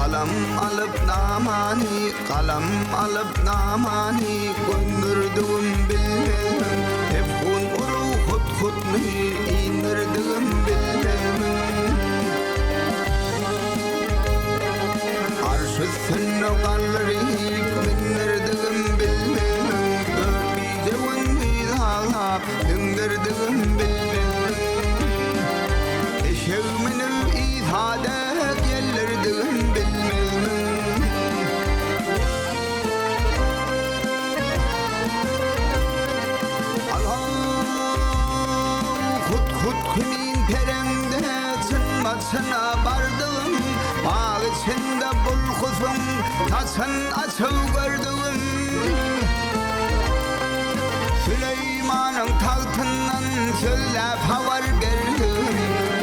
Kalam alıp namani, kalam alıp namani gönderdim bilmem. Efhun uru hut inirdim bilmem. Arş üstüne kaldırıp bindirdim bilmem. Öpüce vındığa indirdim bilmem. Eşeğiminin ifade gelirdim bilmem. Hut kimin peremde çınmasına bardım. Bağ içinde bulkuzum taçın açıl gördüm. Süleyman'ın tahtından söylep havar verdim.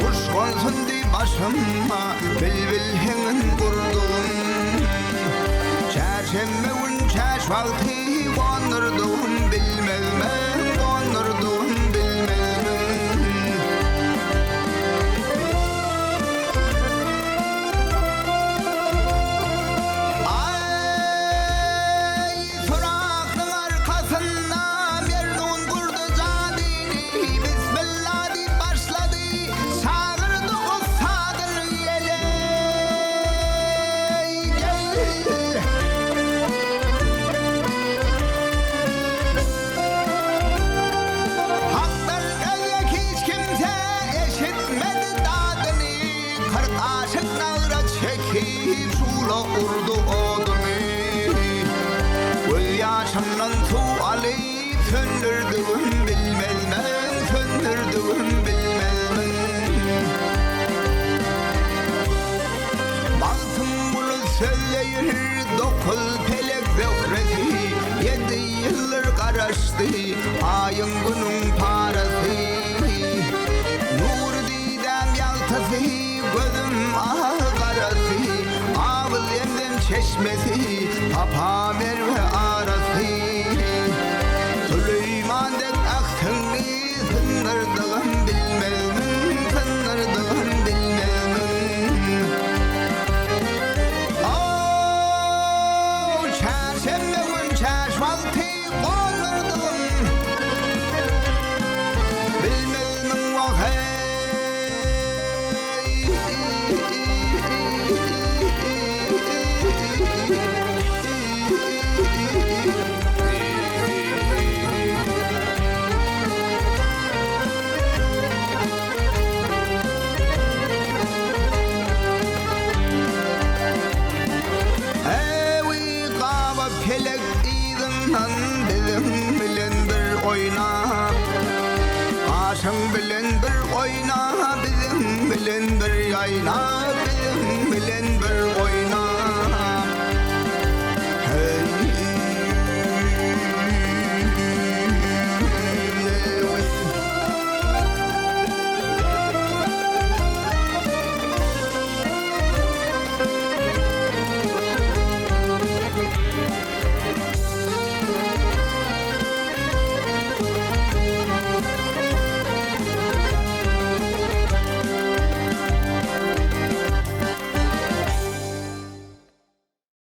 Kuş konsun di başıma bilbil hemen kurdum. Çerşembe gün çeş vakti konurdum bilmem. Konurdum bilmem. Urdu odunu yaşamdan su alıp söndürdüm bilmem. Söndürdüm bilmem. Baktım bulut söyleyir dokuz pelek zökresi. 7 yıllar karıştı ayın günün parası. Nur didem yaltası gözüm karası. Çeşmesi Papa Merve arası. Süleyman'dan aksını sındırdım bilmem. Sındırdım bilmem. Çerşembe gün çeş vakti konurdum bilmem vakti. Pelek izinden bizim bilen bir oyna. Aşın bilen bir oyna, bizim bilen bir yayna.